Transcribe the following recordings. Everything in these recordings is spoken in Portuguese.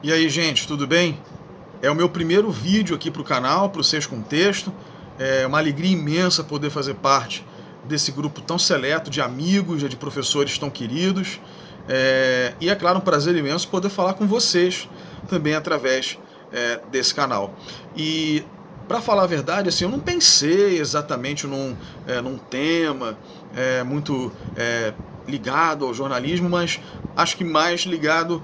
E aí, gente, tudo bem? É o meu primeiro vídeo aqui para o canal, para o Seis Contexto. É uma alegria imensa poder fazer parte desse grupo tão seleto de amigos, de professores tão queridos. E é claro, um prazer imenso poder falar com vocês também através desse canal. E para falar a verdade, assim, eu não pensei exatamente num tema muito ligado ao jornalismo, mas acho que mais ligado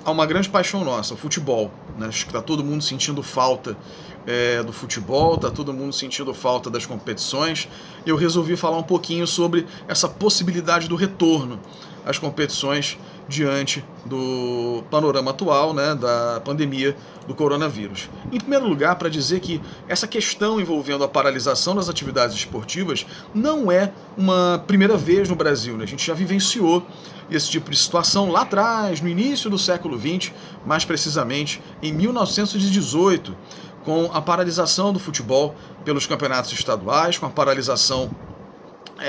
a uma grande paixão nossa, o futebol. Né? Acho que está todo mundo sentindo falta do futebol, está todo mundo sentindo falta das competições. E eu resolvi falar um pouquinho sobre essa possibilidade do retorno às competições diante do panorama atual, né, da pandemia do coronavírus. Em primeiro lugar, para dizer que essa questão envolvendo a paralisação das atividades esportivas não é uma primeira vez no Brasil. Né? A gente já vivenciou esse tipo de situação lá atrás, no início do século XX, mais precisamente em 1918, com a paralisação do futebol pelos campeonatos estaduais, com a paralisação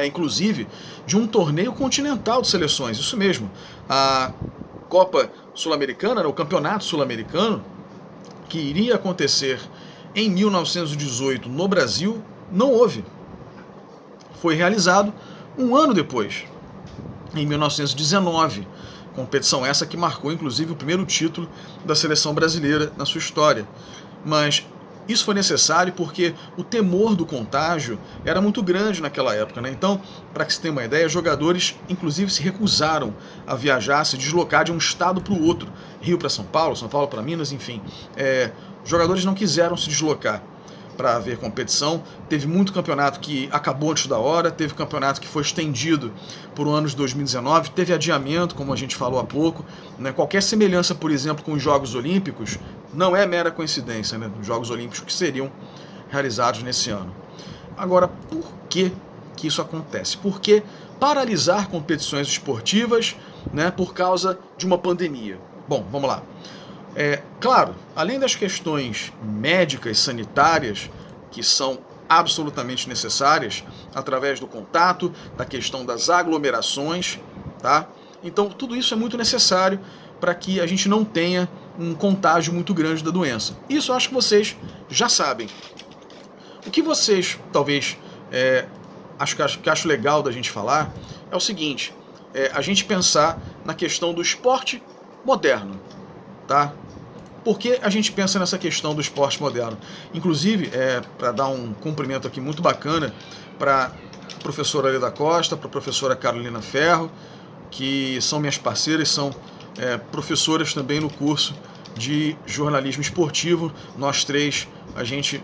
inclusive de um torneio continental de seleções, isso mesmo, a Copa Sul-Americana, o Campeonato Sul-Americano, que iria acontecer em 1918 no Brasil, não houve. Foi realizado um ano depois, em 1919, competição essa que marcou inclusive o primeiro título da seleção brasileira na sua história. Mas isso foi necessário porque o temor do contágio era muito grande naquela época, né? Então, para que você tenha uma ideia, jogadores inclusive se recusaram a viajar, se deslocar de um estado para o outro, Rio para São Paulo para Minas, enfim. Jogadores não quiseram se deslocar para ver competição. Teve muito campeonato que acabou antes da hora, teve campeonato que foi estendido por o ano de 2019, teve adiamento, como a gente falou há pouco. Né? Qualquer semelhança, por exemplo, com os Jogos Olímpicos não é mera coincidência, né? Os Jogos Olímpicos que seriam realizados nesse ano. Agora, por que isso acontece? Por que paralisar competições esportivas, né, por causa de uma pandemia? Bom, vamos lá. Claro, além das questões médicas, sanitárias, que são absolutamente necessárias, através do contato, da questão das aglomerações, tá? Então, tudo isso é muito necessário para que a gente não tenha um contágio muito grande da doença. Isso eu acho que vocês já sabem. O que vocês, talvez, acho legal da gente falar é o seguinte, a gente pensar na questão do esporte moderno, tá? Por que a gente pensa nessa questão do esporte moderno? Inclusive, para dar um cumprimento aqui muito bacana para a professora Leda Costa, para a professora Carolina Ferro, que são minhas parceiras, são professoras também no curso de jornalismo esportivo. Nós três, a gente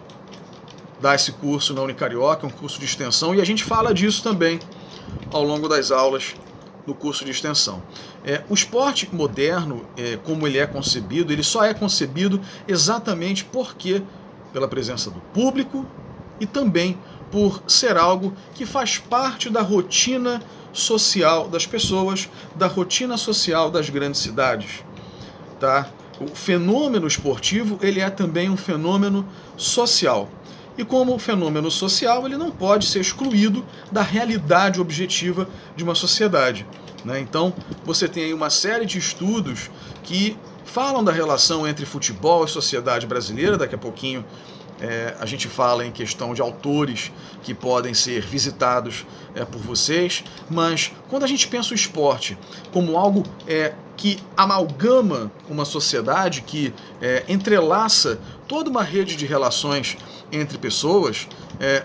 dá esse curso na Unicarioca, um curso de extensão, e a gente fala disso também ao longo das aulas no curso de extensão. O esporte moderno, como ele é concebido, ele só é concebido exatamente pela presença do público e também por ser algo que faz parte da rotina social das pessoas, da rotina social das grandes cidades. Tá? O fenômeno esportivo, ele é também um fenômeno social. E como fenômeno social, ele não pode ser excluído da realidade objetiva de uma sociedade. Né? Então, você tem aí uma série de estudos que falam da relação entre futebol e sociedade brasileira. Daqui a pouquinho a gente fala em questão de autores que podem ser visitados por vocês. Mas quando a gente pensa o esporte como algo que amalgama uma sociedade, que entrelaça toda uma rede de relações entre pessoas,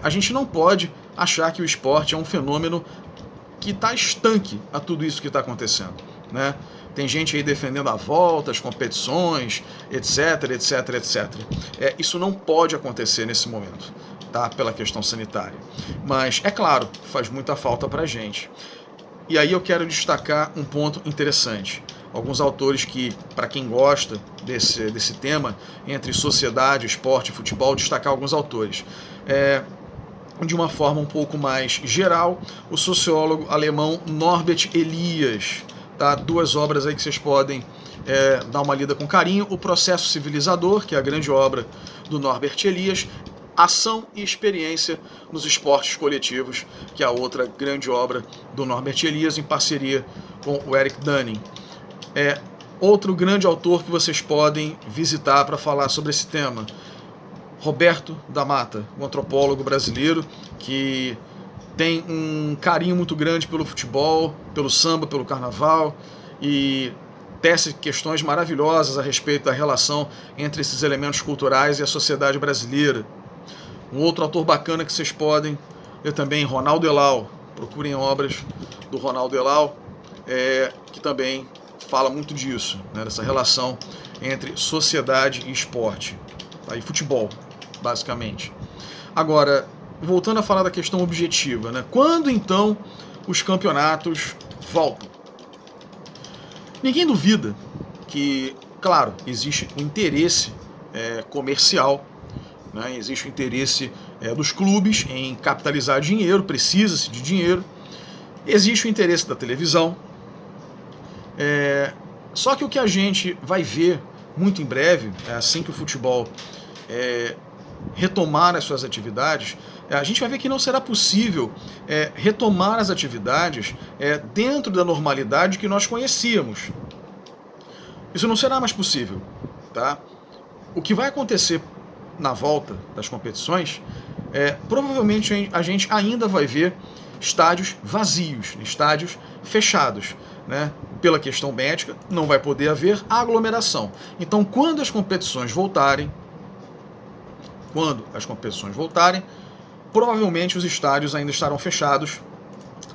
a gente não pode achar que o esporte é um fenômeno que está estanque a tudo isso que está acontecendo. Né? Tem gente aí defendendo a volta, as competições, etc, etc, etc. Isso não pode acontecer nesse momento, tá? Pela questão sanitária. Mas, é claro, faz muita falta para a gente. E aí eu quero destacar um ponto interessante. Alguns autores que, para quem gosta desse tema, entre sociedade, esporte e futebol, destacar alguns autores. De uma forma um pouco mais geral, o sociólogo alemão Norbert Elias. Tá? Duas obras aí que vocês podem dar uma lida com carinho. O Processo Civilizador, que é a grande obra do Norbert Elias. Ação e Experiência nos Esportes Coletivos, que é a outra grande obra do Norbert Elias, em parceria com o Eric Dunning. Outro grande autor que vocês podem visitar para falar sobre esse tema, Roberto da Mata, um antropólogo brasileiro que tem um carinho muito grande pelo futebol, pelo samba, pelo carnaval, e tece questões maravilhosas a respeito da relação entre esses elementos culturais e a sociedade brasileira. Um outro autor bacana que vocês podem ler também, Ronaldo Elal. Procurem obras do Ronaldo Elal, que também fala muito disso, né, dessa relação entre sociedade e esporte, tá? E futebol, basicamente. Agora, voltando a falar da questão objetiva, né, quando então os campeonatos voltam? Ninguém duvida que, claro, existe um interesse comercial, né, existe o interesse dos clubes em capitalizar dinheiro, precisa-se de dinheiro, existe o interesse da televisão. Só que o que a gente vai ver muito em breve, assim que o futebol retomar as suas atividades, a gente vai ver que não será possível retomar as atividades dentro da normalidade que nós conhecíamos. Isso não será mais possível, tá? O que vai acontecer na volta das competições, provavelmente a gente ainda vai ver estádios vazios, estádios fechados, né? Pela questão médica, não vai poder haver aglomeração. Então, quando as competições voltarem, provavelmente os estádios ainda estarão fechados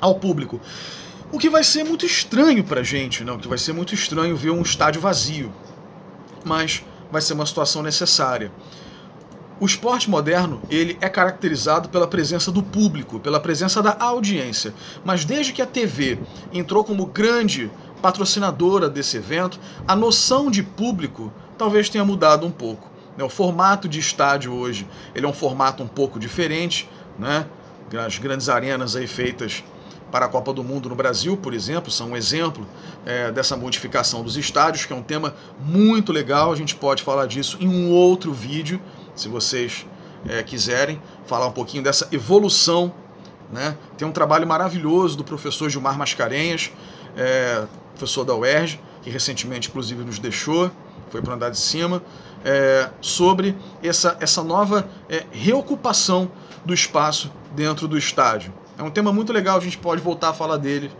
ao público. O que vai ser muito estranho pra gente, né? O que vai ser muito estranho ver um estádio vazio. Mas vai ser uma situação necessária. O esporte moderno, ele é caracterizado pela presença do público, pela presença da audiência. Mas desde que a TV entrou como grande patrocinadora desse evento, a noção de público talvez tenha mudado um pouco. O formato de estádio hoje, ele é um formato um pouco diferente, né? As grandes arenas aí feitas para a Copa do Mundo no Brasil, por exemplo, são um exemplo dessa modificação dos estádios, que é um tema muito legal. A gente pode falar disso em um outro vídeo, se vocês quiserem falar um pouquinho dessa evolução, né? Tem um trabalho maravilhoso do professor Gilmar Mascarenhas, professor da UERJ, que recentemente, inclusive, nos deixou, foi para o andar de cima, sobre essa nova reocupação do espaço dentro do estádio. É um tema muito legal, a gente pode voltar a falar dele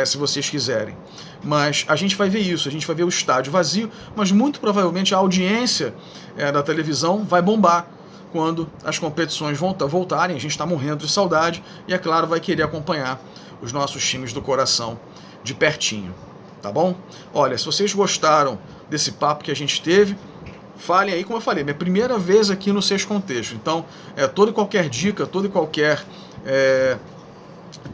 se vocês quiserem. Mas a gente vai ver isso, a gente vai ver o estádio vazio, mas muito provavelmente a audiência da televisão vai bombar quando as competições voltarem. A gente está morrendo de saudade e, é claro, vai querer acompanhar os nossos times do coração de pertinho. Tá bom? Olha, se vocês gostaram desse papo que a gente teve, falem aí, como eu falei, minha primeira vez aqui no Seus Contextos. Então, toda e qualquer dica, todo e qualquer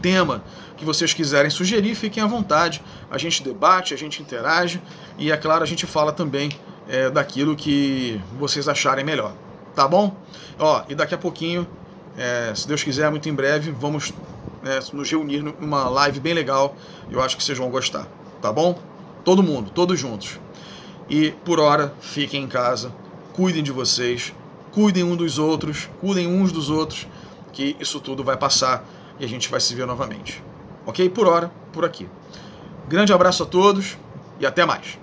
tema que vocês quiserem sugerir, fiquem à vontade. A gente debate, a gente interage e, é claro, a gente fala também daquilo que vocês acharem melhor. Tá bom? E daqui a pouquinho, se Deus quiser, muito em breve, vamos nos reunir numa live bem legal. Eu acho que vocês vão gostar. Tá bom? Todo mundo, todos juntos. E, por hora, fiquem em casa, cuidem de vocês, cuidem uns dos outros, que isso tudo vai passar e a gente vai se ver novamente. Ok? Por hora, por aqui. Grande abraço a todos e até mais.